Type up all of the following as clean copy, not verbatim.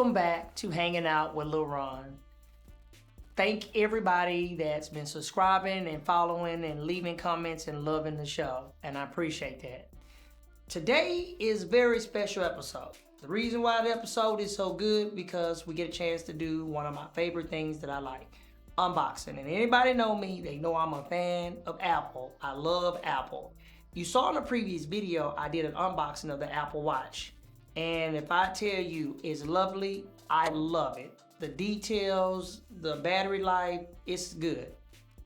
Welcome back to Hanging Out with Lil Ron. Thank everybody that's been subscribing and following and leaving comments and loving the show, and I appreciate that. Today is a very special episode. The reason why the episode is so good because we get a chance to do one of my favorite things that I like, unboxing. And anybody know me, they know I'm a fan of Apple. I love Apple. You saw in a previous video, I did an unboxing of the Apple Watch. And if I tell you it's lovely, I love it. The details, the battery life, it's good.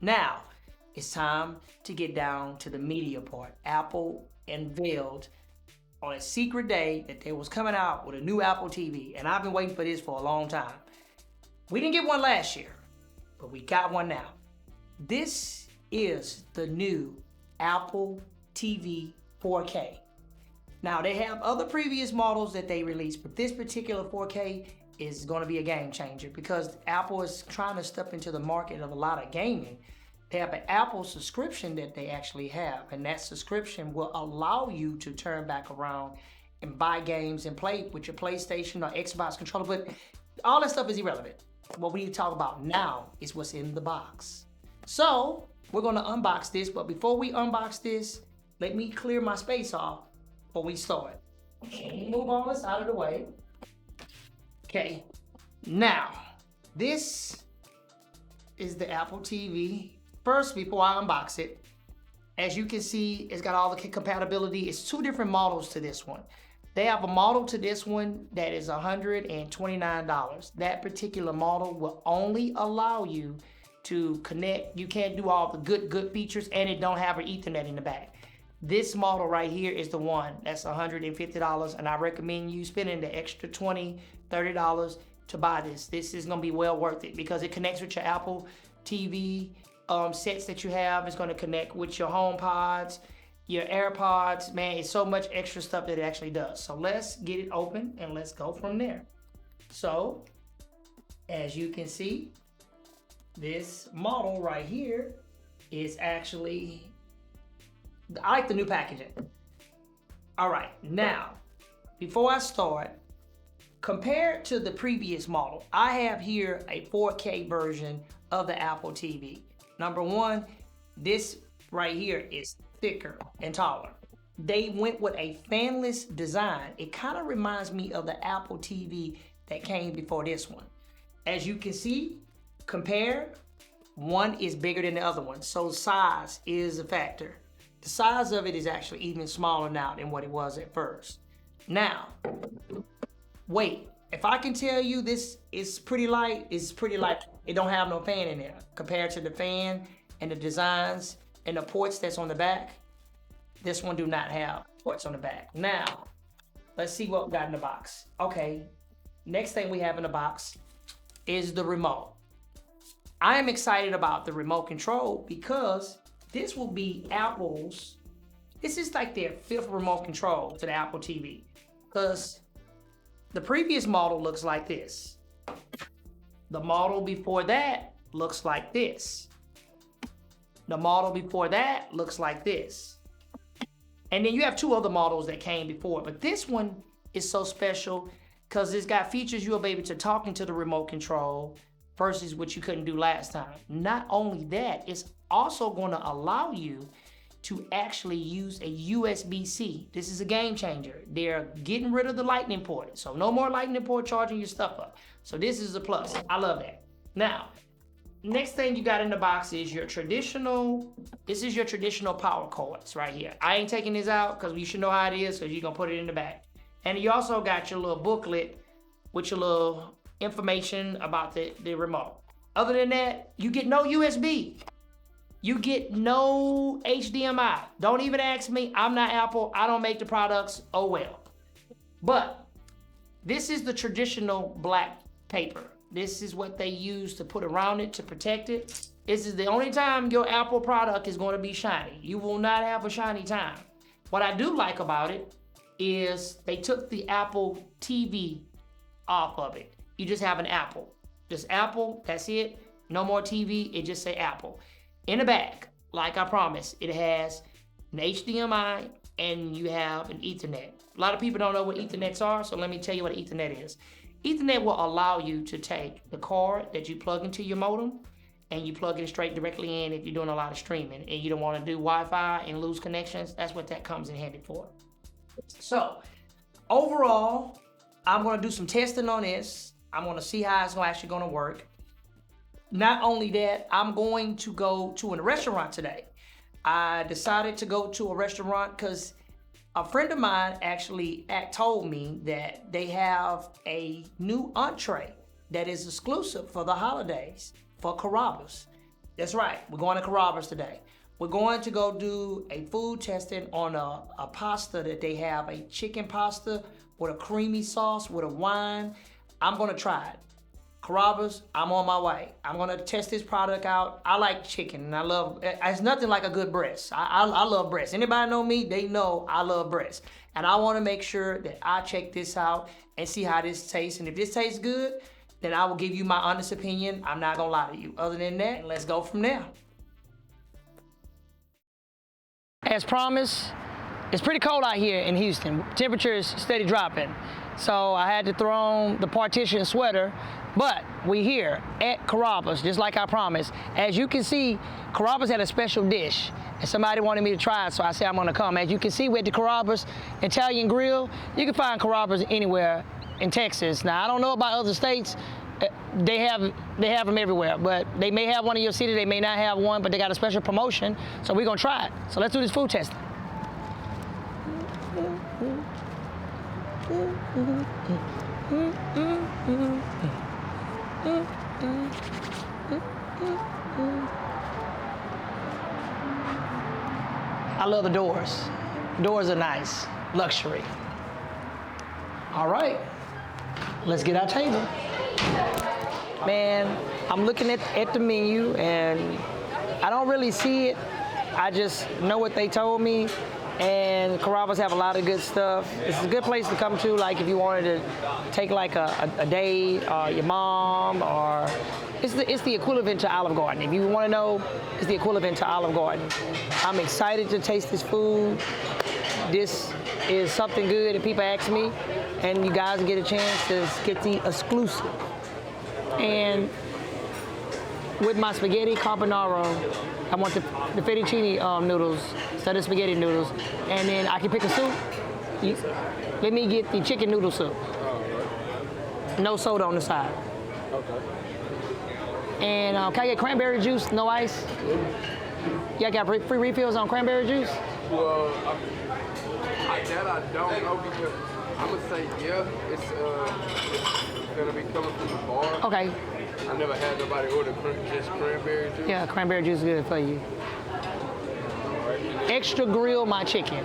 Now, it's time to get down to the media part. Apple unveiled on a secret day that they was coming out with a new Apple TV. And I've been waiting for this for a long time. We didn't get one last year, but we got one now. This is the new Apple TV 4K. Now, they have other previous models that they released, but this particular 4K is going to be a game changer because Apple is trying to step into the market of a lot of gaming. They have an Apple subscription that they actually have, and that subscription will allow you to turn back around and buy games and play with your PlayStation or Xbox controller, but all that stuff is irrelevant. What we need to talk about now is what's in the box. So, we're going to unbox this, but before we unbox this, let me clear my space off before we start. Move all this out of the way. Okay, now, this is the Apple TV. First, before I unbox it, as you can see, it's got all the compatibility. It's two different models to this one. They have a model to this one that is $129. That particular model will only allow you to connect. You can't do all the good features, and it don't have an Ethernet in the back. This model right here is the one that's $150, and I recommend you spending the extra $20, $30 to buy this. This is gonna be well worth it because it connects with your Apple TV sets that you have. It's gonna connect with your HomePods, your AirPods. Man, it's so much extra stuff that it actually does. So let's get it open and let's go from there. So, as you can see, this model right here is actually, I like the new packaging. All right, now, before I start, compared to the previous model, I have here a 4K version of the Apple TV. Number one, this right here is thicker and taller. They went with a fanless design. It kind of reminds me of the Apple TV that came before this one. As you can see, compare, one is bigger than the other one, so size is a factor. The size of it is actually even smaller now than what it was at first. Now, wait, if I can tell you this is pretty light, it's pretty light. It don't have no fan in there. Compared to the fan and the designs and the ports that's on the back, this one do not have ports on the back. Now, let's see what we got in the box. Okay, next thing we have in the box is the remote. I am excited about the remote control because this will be Apple's, this is like their 5th remote control to the Apple TV. Because the previous model looks like this. The model before that looks like this. The model before that looks like this. And then you have 2 other models that came before, but this one is so special because it's got features you'll be able to talk into the remote control versus what you couldn't do last time. Not only that, it's also going to allow you to actually use a USB-C. This is a game changer. They're getting rid of the lightning port, so no more lightning port charging your stuff up. So this is a plus. I love that. Now, next thing you got in the box is your traditional, this is your traditional power cords right here. I ain't taking this out because you should know how it is, so you're gonna put it in the back. And you also got your little booklet with your little information about the remote. Other than that, you get no USB. You get no HDMI. Don't even ask me. I'm not Apple. I don't make the products. Oh well. But this is the traditional black paper. This is what they use to put around it to protect it. This is the only time your Apple product is going to be shiny. You will not have a shiny time. What I do like about it is they took the Apple TV off of it. You just have an Apple. Just Apple, that's it. No more TV, it just say Apple. In the back, like I promised, it has an HDMI and you have an Ethernet. A lot of people don't know what Ethernets are, so let me tell you what Ethernet is. Ethernet will allow you to take the cord that you plug into your modem and you plug it straight directly in if you're doing a lot of streaming and you don't want to do Wi-Fi and lose connections. That's what that comes in handy for. So overall, I'm going to do some testing on this. I'm going to see how it's actually going to work. Not only that, I'm going to go to a restaurant today. I decided to go to a restaurant because a friend of mine actually told me that they have a new entree that is exclusive for the holidays for Carrabba's. That's right, we're going to Carrabba's today. We're going to go do a food testing on a pasta that they have, a chicken pasta with a creamy sauce with a wine. I'm gonna try it. Carrabba's, I'm on my way. I'm gonna test this product out. I like chicken and I love, it's nothing like a good breast. I love breast. Anybody know me, they know I love breast. And I wanna make sure that I check this out and see how this tastes. And if this tastes good, then I will give you my honest opinion. I'm not gonna lie to you. Other than that, let's go from there. As promised, it's pretty cold out here in Houston. Temperature is steady dropping. So I had to throw on the partition sweater, but we here at Carrabba's, just like I promised. As you can see, Carrabba's had a special dish, and somebody wanted me to try it, so I said I'm gonna come. As you can see, we're at the Carrabba's Italian Grill. You can find Carrabba's anywhere in Texas. Now, I don't know about other states. They have them everywhere, but they may have one in your city, they may not have one, but they got a special promotion, so we're gonna try it. So let's do this food testing. I love the doors. Doors are nice, luxury. All right, let's get our table. Man, I'm looking at the menu and I don't really see it. I just know what they told me. And Carrabba's have a lot of good stuff. It's a good place to come to, like if you wanted to take like a day, your mom, or it's the equivalent to Olive Garden. If you want to know, it's the equivalent to Olive Garden. I'm excited to taste this food. This is something good that people ask me, and you guys get a chance to get the exclusive. And with my spaghetti carbonara, I want the fettuccine noodles instead of spaghetti noodles. And then I can pick a soup. Let me get the chicken noodle soup. No soda on the side. Okay. And can I get cranberry juice, no ice? Y'all got free refills on cranberry juice? Well, that I don't know because I'm gonna say yeah, it's gonna be coming from the bar. Okay. I never had nobody order just cranberry juice. Yeah, cranberry juice is good for you. Extra grill my chicken.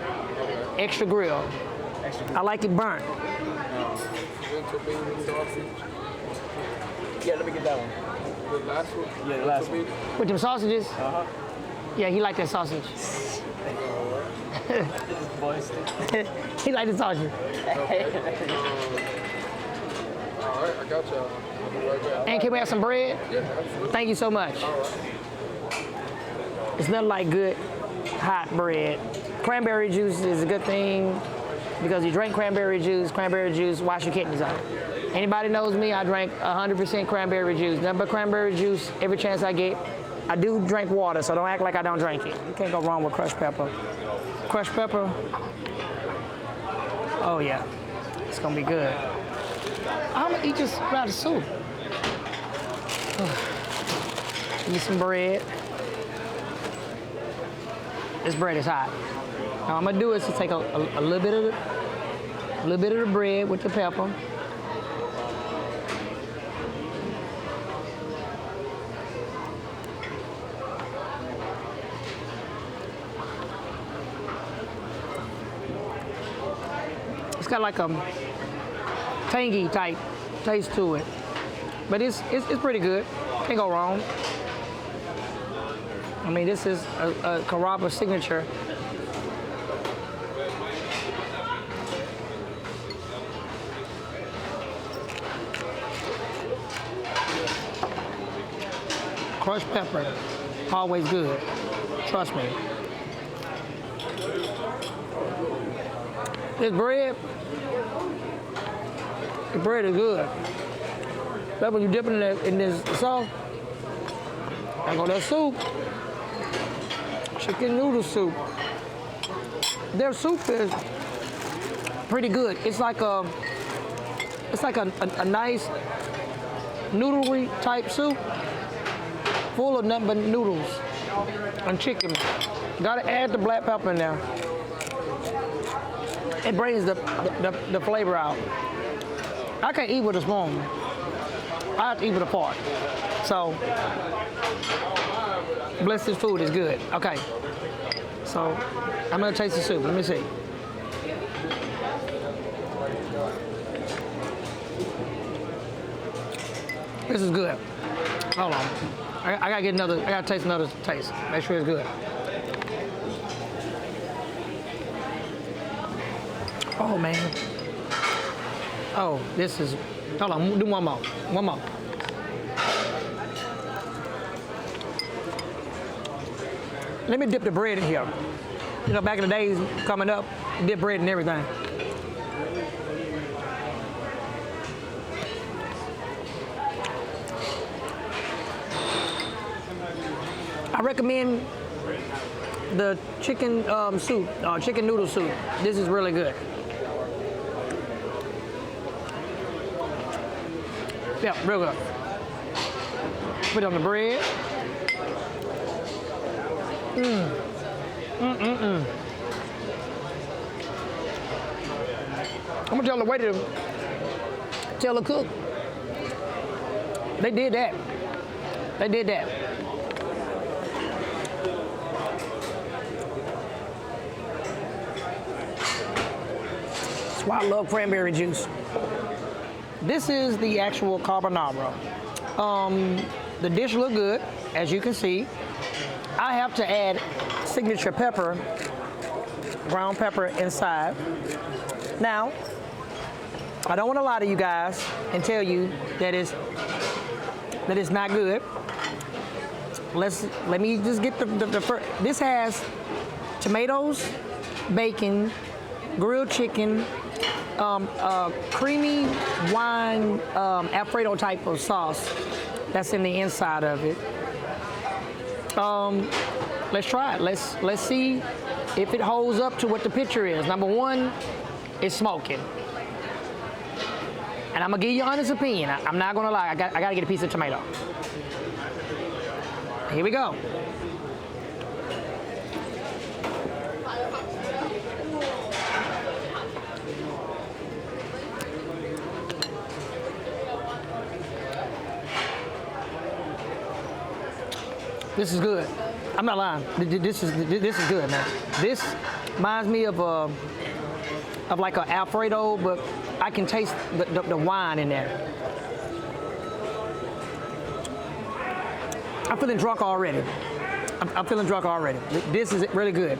Extra grill. I like it burnt. Winter bean sausage. Yeah, let me get that one. The last one? Yeah, the last one. With them sausages? Uh-huh. Yeah, he like that sausage. He like the sausage. All right, I got y'all. I'll be right back. And can we have some bread? Yeah, absolutely. Thank you so much. All right. It's nothing like good hot bread. Cranberry juice is a good thing because you drink cranberry juice, wash your kidneys out. Anybody knows me, I drink 100% cranberry juice. Nothing but cranberry juice every chance I get. I do drink water, so don't act like I don't drink it. You can't go wrong with crushed pepper. Crushed pepper, oh yeah, it's gonna be good. I'm gonna eat this out of soup. Give me some bread. This bread is hot. Now I'm gonna do is to take a little bit of the bread with the pepper. It's got like a tangy type taste to it, but it's pretty good. Can't go wrong. I mean, this is a Carrabba signature. Crushed pepper, always good. Trust me. This bread, The bread is good. That's when you dip it in this sauce. I got that soup. Chicken noodle soup. Their soup is pretty good. It's like a nice noodlery type soup, full of nothing but noodles and chicken. Gotta add the black pepper in there. It brings the flavor out. I can't eat with a spoon. I have to eat with a fork. So, bless this food is good. Okay. So, I'm gonna taste the soup. Let me see. This is good. Hold on. I gotta get another, I gotta taste another taste. Make sure it's good. Oh man. Oh, this is, hold on, do one more. One more. Let me dip the bread in here. You know, back in the days coming up, dip bread and everything. I recommend the chicken soup, chicken noodle soup. This is really good. Yeah, real good. Put it on the bread. I'm gonna tell the waiter, tell the cook. They did that. They did that. That's why I love cranberry juice. This is the actual carbonara. The dish look good, as you can see. I have to add signature pepper, ground pepper inside. Now, I don't want to lie to you guys and tell you that it's not good. Let me just get the first. This has tomatoes, bacon, grilled chicken, creamy wine Alfredo type of sauce that's in the inside of it. Let's try it. Let's see if it holds up to what the picture is. Number one, it's smoking. And I'm gonna give you an honest opinion. I'm not gonna lie, I gotta get a piece of tomato. Here we go. This is good. I'm not lying. This is good, man. This reminds me of like an Alfredo, but I can taste the wine in there. I'm feeling drunk already. I'm feeling drunk already. This is really good.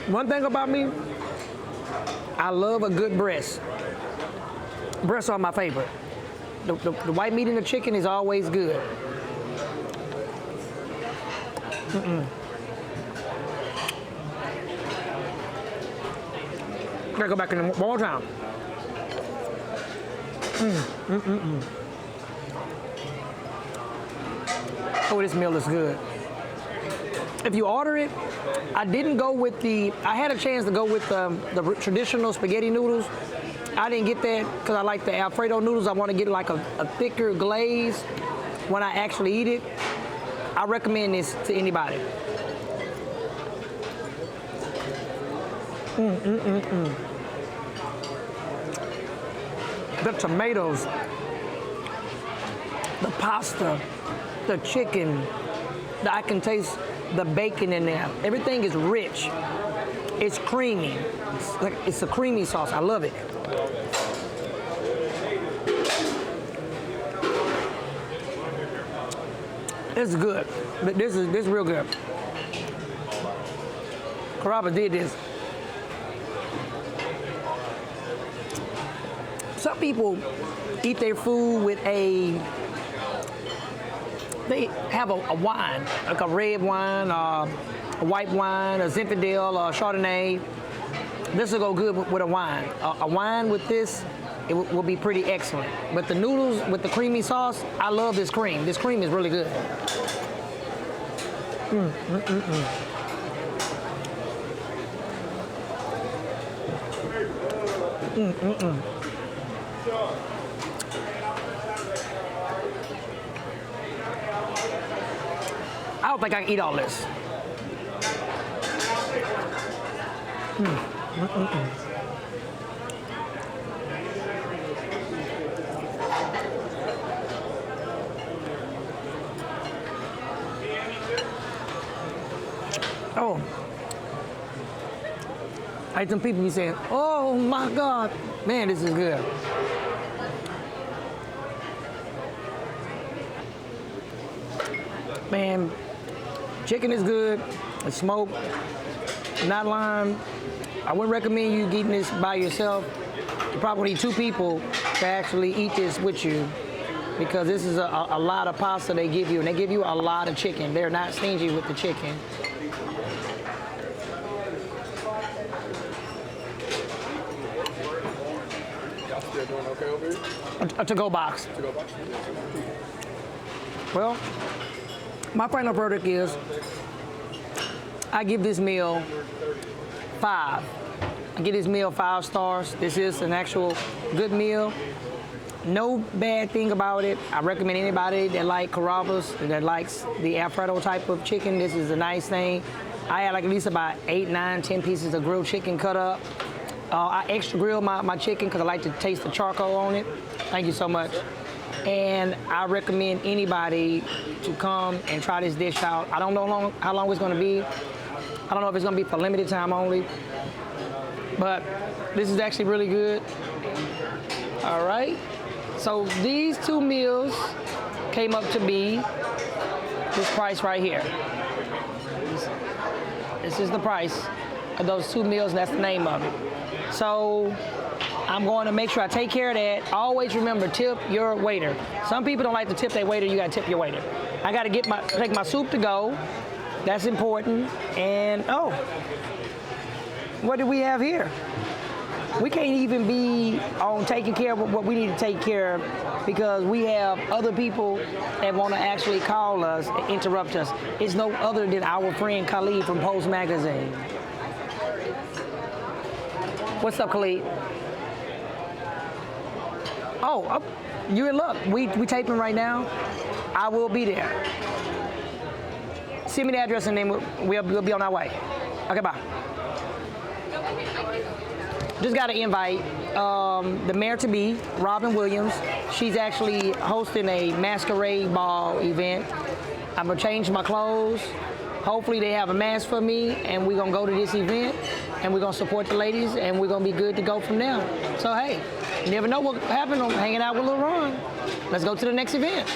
One thing about me, I love a good breast. Breasts are my favorite. The white meat in the chicken is always good. Gotta go back in one more time. Oh, this meal is good. If you order it, I didn't go with I had a chance to go with the traditional spaghetti noodles. I didn't get that because I like the Alfredo noodles. I want to get like a thicker glaze when I actually eat it. I recommend this to anybody. The tomatoes, the pasta, the chicken, I can taste the bacon in there. Everything is rich. It's creamy. It's a creamy sauce. I love it. This is good. This is real good. Carrabba did this. Some people eat their food with they have a wine, like a red wine, a white wine, a Zinfandel, or a Chardonnay. This will go good with a wine. A wine with this, it will be pretty excellent. But the noodles with the creamy sauce, I love this cream. This cream is really good. I don't think I can eat all this. Oh. Like some people be saying, oh my God, man, this is good. Man, chicken is good, it's smoked, not lime. I wouldn't recommend you eating this by yourself. You probably need 2 people to actually eat this with you because this is a lot of pasta they give you, and they give you a lot of chicken. They're not stingy with the chicken. Y'all still doing okay over here? A to-go box. To-go box? Well, my final verdict is I give this meal 5. I give this meal 5 stars. This is an actual good meal. No bad thing about it. I recommend anybody that like Carrabbas, that likes the Alfredo type of chicken. This is a nice thing. I had like at least about 8, 9, 10 pieces of grilled chicken cut up. I extra grill my chicken because I like to taste the charcoal on it. Thank you so much. And I recommend anybody to come and try this dish out. I don't know how long it's going to be. I don't know if it's going to be for limited time only. But this is actually really good. All right. So these 2 meals came up to be this price right here. This is the price of those 2 meals, and that's the name of it. So I'm going to make sure I take care of that. Always remember, tip your waiter. Some people don't like to tip their waiter. You got to tip your waiter. I got to take my soup to go. That's important. And oh, what do we have here? We can't even be on taking care of what we need to take care of because we have other people that want to actually call us and interrupt us. It's no other than our friend Khalid from Post Magazine. What's up, Khalid? Oh, you're in luck. We taping right now. I will be there. Send me the address and then we'll be on our way. Okay, bye. Just got an invite. The mayor-to-be, Robin Williams, she's actually hosting a Masquerade Ball event. I'm gonna change my clothes. Hopefully they have a mask for me, and we're gonna go to this event, and we're gonna support the ladies, and we're gonna be good to go from there. So hey, you never know what happened on hanging out with Lil Ron. Let's go to the next event.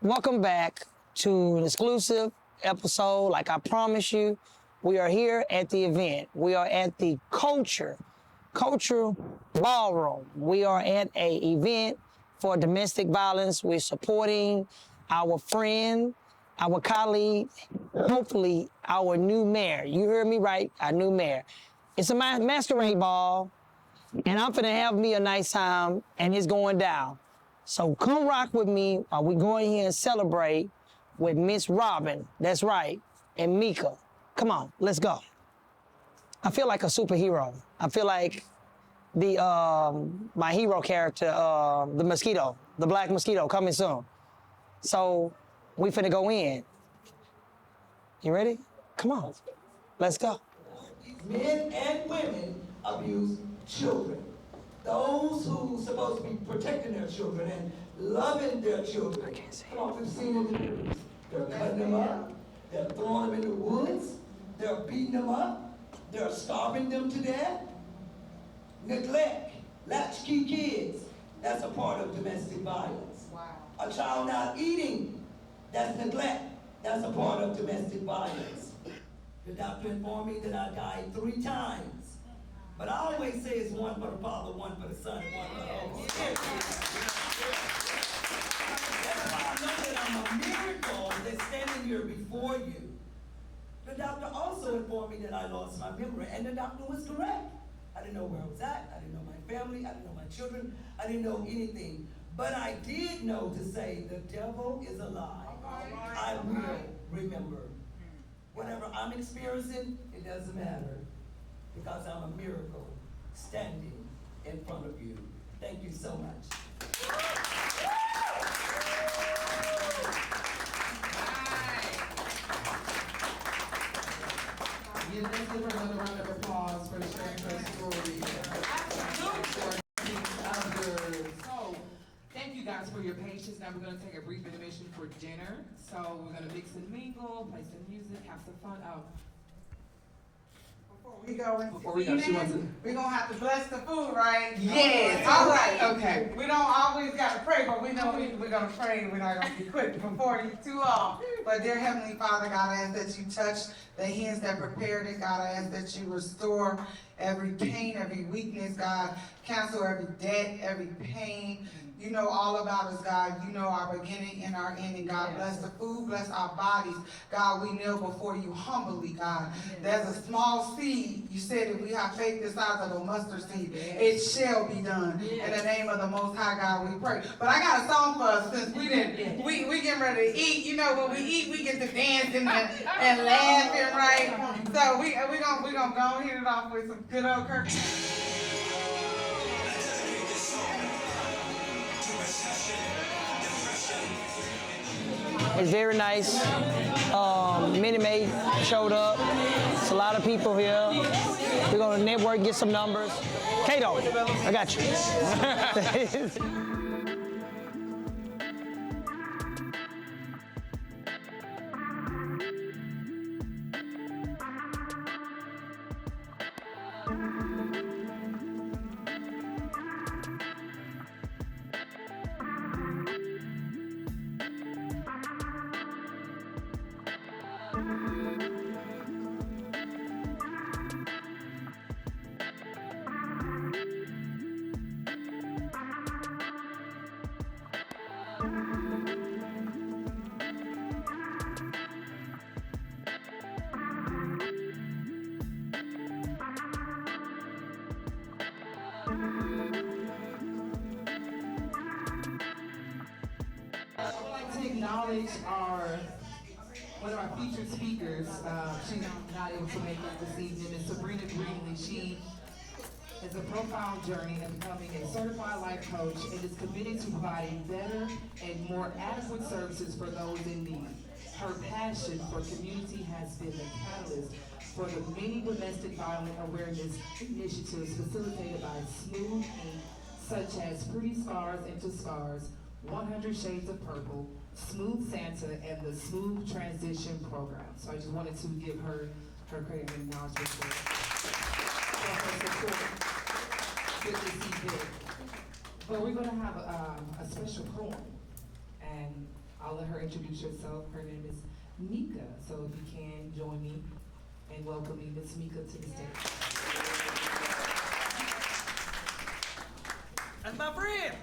Welcome back to an exclusive episode. Like I promised you, we are here at the event. We are at the Culture Ballroom. We are at an event for domestic violence. We're supporting our friend, our colleague, hopefully our new mayor. You heard me right, our new mayor. It's a masquerade ball, and I'm finna have me a nice time, and it's going down. So come rock with me while we go in here and celebrate with Miss Robin, that's right, and Mika. Come on, let's go. I feel like a superhero. I feel like the my hero character, the mosquito, the black mosquito coming soon. So we finna go in. You ready? Come on, let's go. Men and women abuse children. Those who supposed to be protecting their children and loving their children. I can't see. Come on, we've seen in the news. They're cutting them up. They're throwing them in the woods. They're beating them up. They're starving them to death. neglect, latchkey kids, that's a part of domestic violence. Wow. A child not eating, that's neglect, that's a part of domestic violence. The doctor informed me that I died 3 times. But I always say it's one for the Father, one for the Son, and one for the Holy Spirit. That's why I know that I'm a miracle that's standing here before you. The doctor also informed me that I lost my memory, and the doctor was correct. I didn't know where I was at, I didn't know my family, I didn't know my children, I didn't know anything. But I did know to say, the devil is a lie. I will remember. Whatever I'm experiencing, it doesn't matter, because I'm a miracle standing in front of you. Thank you so much. Yeah, let's give her another round of applause for sharing her story. So, thank you guys for your patience. Now we're going to take a brief intermission for dinner. So we're going to mix and mingle, play some music, have some fun. Before we go, she wants to. We're gonna have to bless the food, right? Yes. All right. Okay. We don't always gotta pray, but we know we're gonna pray. We're not gonna be quick before you too long. But dear Heavenly Father, God, I ask that you touch the hands that prepared it. God, I ask that you restore every pain, every weakness. God, cancel every debt, every pain. You know all about us, God. You know our beginning and our ending, God. Bless the food, bless our bodies. God, we kneel before you humbly, God. There's a small seed. You said if we have faith the size of a mustard seed, it shall be done. In the name of the Most High God, we pray. But I got a song for us since we getting ready to eat. You know, when we eat, we get to dancing and laughing, right? So we gonna go and hit it off with some good old Kirk. It's very nice. Minute Maid showed up. It's a lot of people here. We're gonna network, get some numbers. Kato, I got you. Acknowledge one of our featured speakers. She's not able to make it this evening. It's Sabrina Greenlee. She has a profound journey in becoming a certified life coach and is committed to providing better and more adequate services for those in need. Her passion for community has been the catalyst for the many domestic violence awareness initiatives facilitated by Smooth Inc., such as Pretty Scars into Scars, 100 Shades of Purple, Smooth Santa, and the Smooth Transition Program. So I just wanted to give her credit and acknowledgement for her support with this event. But we're going to have a special poem, and I'll let her introduce herself. Her name is Mika. So if you can join me in welcoming Miss Mika to the stage. That's my friend.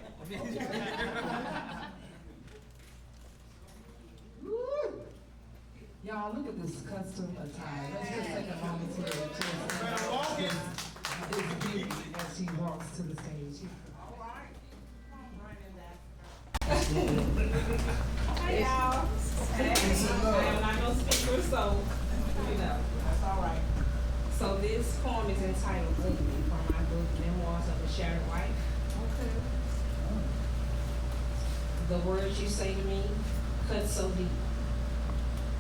Y'all, look at this custom attire. Let's just take a moment to this beauty as she walks to the stage. Hey y'all. I'm not no speaker, so you know, that's all right. So this poem is entitled Ugly from my book, Memoirs of a Shattered Wife. Okay. The words you say to me cut so deep.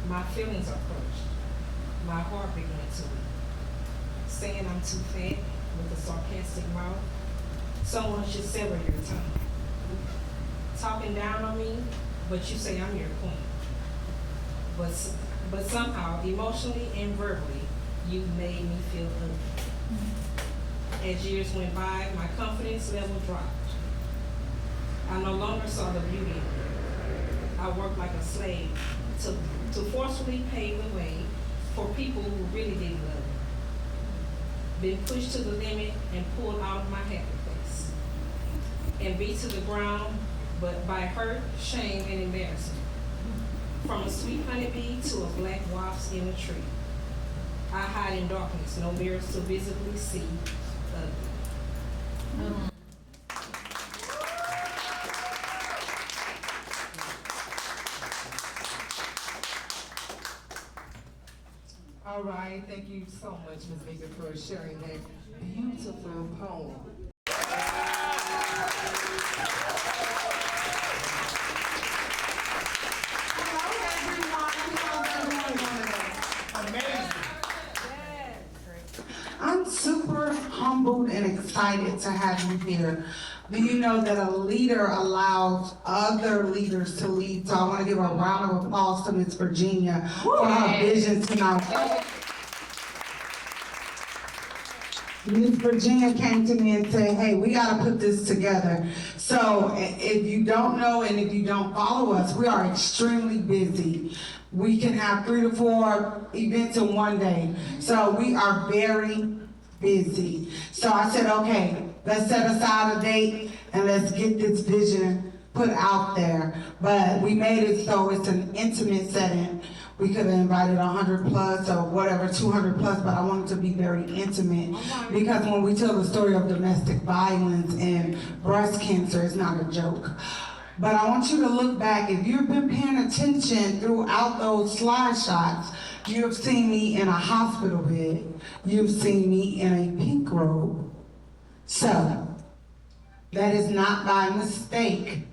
My feelings are crushed. My heart began to weep. Saying I'm too fat with a sarcastic mouth. Someone should sever your tongue. Talking down on me, but you say I'm your queen. But somehow, emotionally and verbally, you made me feel ugly. As years went by, my confidence level dropped. I no longer saw the beauty in it. I worked like a slave to forcefully pave the way for people who really didn't love me. Been pushed to the limit and pulled out of my happy place. And beat to the ground, but by hurt, shame, and embarrassment. From a sweet honeybee to a black wasp in a tree. I hide in darkness, no mirrors to visibly see ugly. All right, thank you so much, Ms. Mika, for sharing that beautiful poem. I'm super humbled and excited to have you here. Do you know that a leader allows other leaders to lead? So I want to give a round of applause to Miss Virginia for her vision tonight. Miss Virginia came to me and said, hey, we got to put this together. So if you don't know and if you don't follow us, we are extremely busy. We can have 3 to 4 events in one day. So we are very busy. So I said, okay, let's set aside a date and let's get this vision put out there. But we made it so it's an intimate setting. We could have invited 100 plus or whatever, 200 plus, but I wanted to be very intimate because when we tell the story of domestic violence and breast cancer, it's not a joke. But I want you to look back. If you've been paying attention throughout those slide shots, you have seen me in a hospital bed. You've seen me in a pink robe. So, that is not by mistake.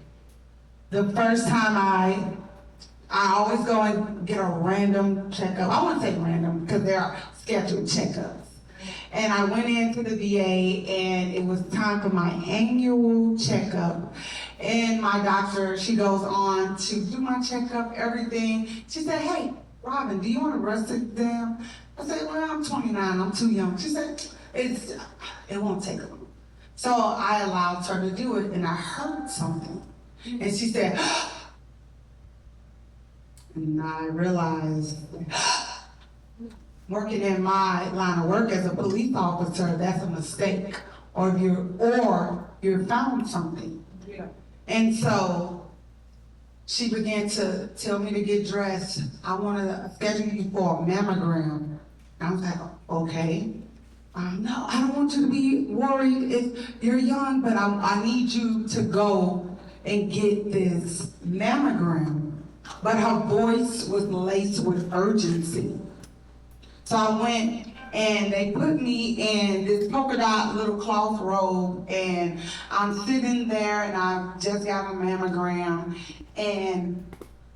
The first time I always go and get a random checkup. I wouldn't say random because they are scheduled checkups. And I went into the VA and it was time for my annual checkup. And my doctor, she goes on to do my checkup, everything. She said, hey, Robin, do you want a breast exam? I said, well, I'm 29, I'm too young. She said, it won't take long. So I allowed her to do it and I heard something. And she said, and I realized, working in my line of work as a police officer, that's a mistake. Or you're found something. Yeah. And so she began to tell me to get dressed. I want to schedule you for a mammogram. I was like, okay. No, I don't want you to be worried if you're young, but I need you to go and get this mammogram. But her voice was laced with urgency. So I went and they put me in this polka dot little cloth robe and I'm sitting there and I just got a mammogram and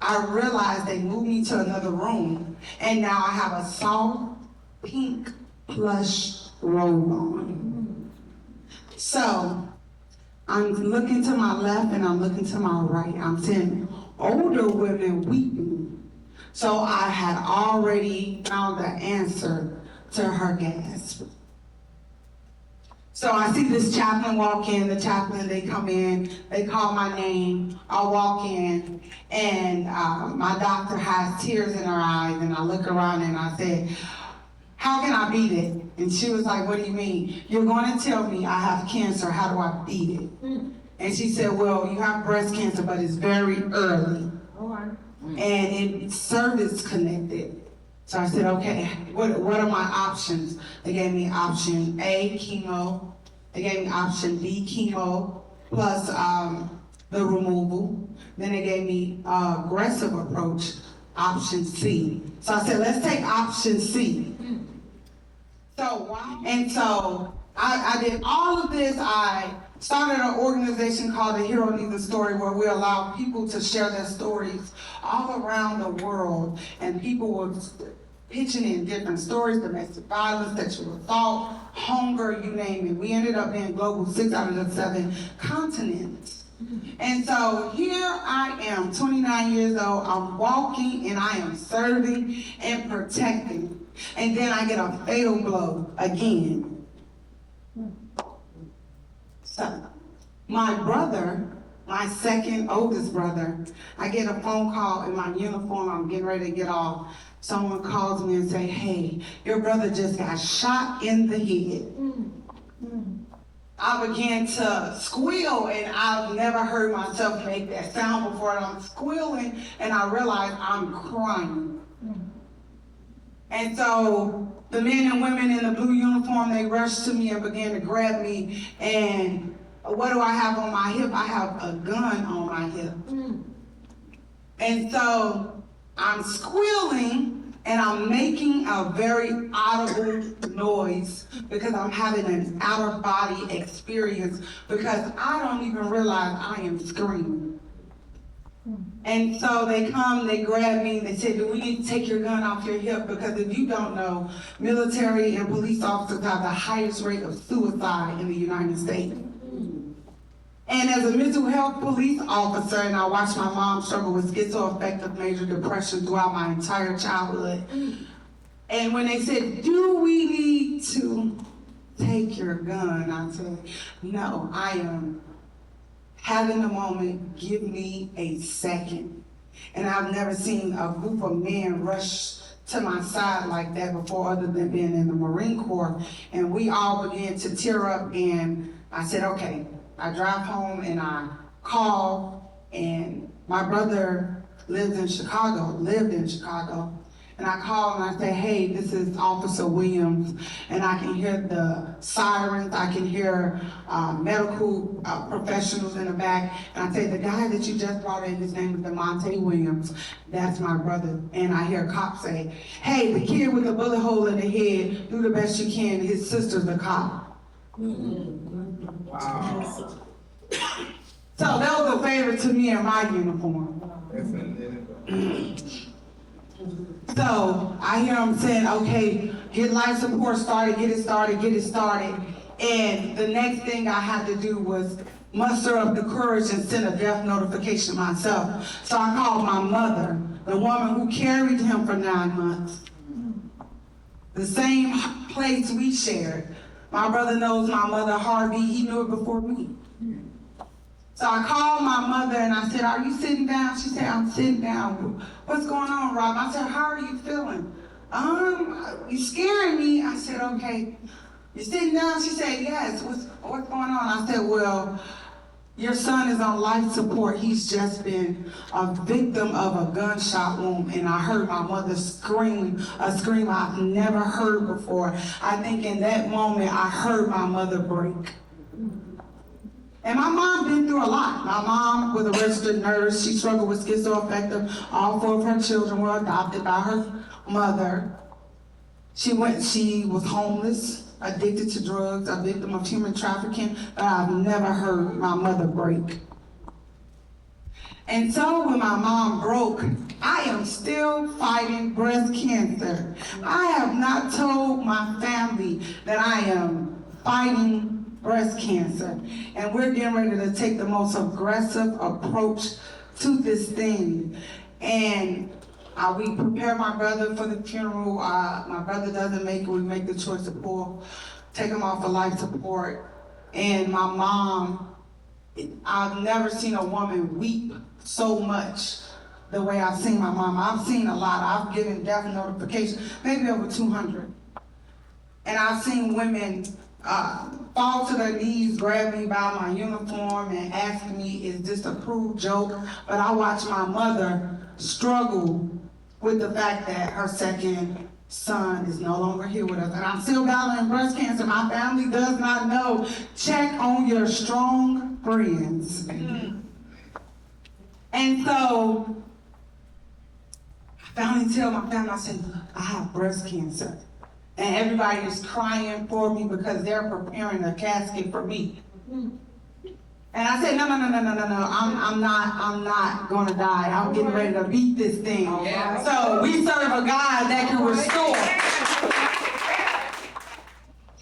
I realized they moved me to another room and now I have a soft pink plush robe on. So I'm looking to my left and I'm looking to my right. I'm seeing older women weeping. So I had already found the answer to her gasp. So I see this chaplain walk in, the chaplain, they come in, they call my name, I walk in, and my doctor has tears in her eyes, and I look around and I said, how can I beat it? And she was like, what do you mean? You're going to tell me I have cancer, how do I beat it? And she said, well, you have breast cancer, but it's very early. And it's service connected. So I said, okay, what are my options? They gave me option A, chemo. They gave me option B, chemo, plus the removal. Then they gave me aggressive approach, option C. So I said, let's take option C. So I did all of this. I started an organization called The Hero Needs a Story, where we allow people to share their stories all around the world, and people were pitching in different stories: domestic violence, sexual assault, hunger, you name it. We ended up being global 6 out of the 7 continents. And so here I am, 29 years old, I'm walking and I am serving and protecting. And then I get a fatal blow again. So, my brother, my second oldest brother, I get a phone call in my uniform, I'm getting ready to get off. Someone calls me and say, hey, your brother just got shot in the head. I began to squeal, and I've never heard myself make that sound before. And I'm squealing, and I realize I'm crying. And so the men and women in the blue uniform, they rushed to me and began to grab me. And what do I have on my hip? I have a gun on my hip. And so I'm squealing, and I'm making a very audible noise because I'm having an out-of-body experience because I don't even realize I am screaming. And so they come, they grab me, they say, do we need to take your gun off your hip? Because if you don't know, military and police officers have the highest rate of suicide in the United States. And as a mental health police officer, and I watched my mom struggle with schizoaffective major depression throughout my entire childhood. And when they said, do we need to take your gun? I said, no, I am having a moment, give me a second. And I've never seen a group of men rush to my side like that before, other than being in the Marine Corps. And we all began to tear up, and I said, okay. I drive home and I call, and my brother lived in Chicago, and I call and I say, hey, this is Officer Williams, and I can hear the sirens, I can hear medical professionals in the back, and I say, the guy that you just brought in, his name is DeMonte Williams, that's my brother. And I hear a cop say, hey, the kid with the bullet hole in the head, do the best you can, his sister's a cop. Wow. So that was a favor to me in my uniform. So I hear him saying, okay, get life support started, get it started. And the next thing I had to do was muster up the courage and send a death notification myself. So I called my mother, the woman who carried him for 9 months. The same place we shared. My brother knows my mother Harvey, he knew it before me. So I called my mother and I said, are you sitting down? She said, I'm sitting down. What's going on, Rob? I said, how are you feeling? You scaring me. I said, okay. You sitting down? She said, yes. What's going on? I said, well, your son is on life support. He's just been a victim of a gunshot wound, and I heard my mother scream, a scream I've never heard before. I think in that moment, I heard my mother break. And my mom been through a lot. My mom was a registered nurse. She struggled with schizoaffective. All 4 of her children were adopted by her mother. She was homeless, addicted to drugs, a victim of human trafficking, but I've never heard my mother break. And so when my mom broke, I am still fighting breast cancer. I have not told my family that I am fighting breast cancer. And we're getting ready to take the most aggressive approach to this thing. And we prepare my brother for the funeral. My brother doesn't make it. We make the choice to take him off of life support. And my mom, I've never seen a woman weep so much the way I've seen my mom. I've seen a lot. I've given death notifications, maybe over 200. And I've seen women fall to their knees, grab me by my uniform and ask me, is this a cruel joke? But I watched my mother struggle with the fact that her second son is no longer here with us. And I'm still battling breast cancer. My family does not know. Check on your strong friends. And so I finally tell my family, I said, look, I have breast cancer. And everybody is crying for me because they're preparing a casket for me. And I said, no, I'm not gonna die. I'm getting ready to beat this thing. Yeah. So we serve a God that can restore.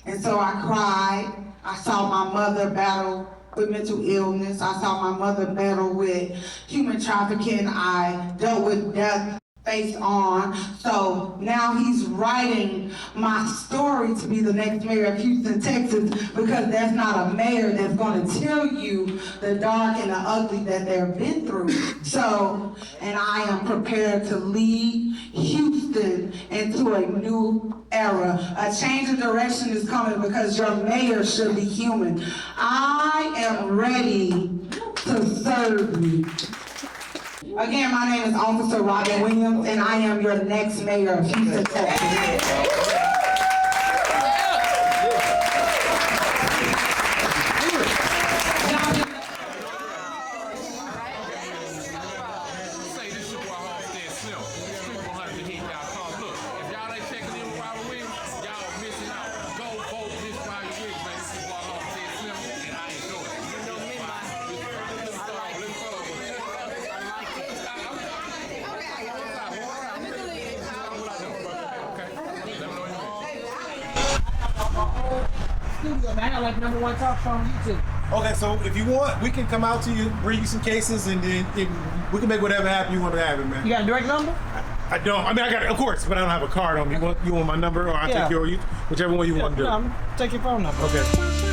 And so I cried. I saw my mother battle with mental illness. I saw my mother battle with human trafficking. I dealt with death face on. So now he's writing my story to be the next mayor of Houston, Texas, because there's not a mayor that's going to tell you the dark and the ugly that they've been through. So, and I am prepared to lead Houston into a new era. A change of direction is coming because your mayor should be human. I am ready to serve you. Again, my name is Officer Robin Williams, and I am your next mayor of Houston, Texas. Studio, man. I got like #1 talk show on YouTube. Okay, so if you want, we can come out to you, bring you some cases, and then we can make whatever happen you want to happen, man. You got a direct number? I don't. I mean, I got it, of course, but I don't have a card on me. You want my number, or I'll take your, whichever one you want to do. No, take your phone number. Okay.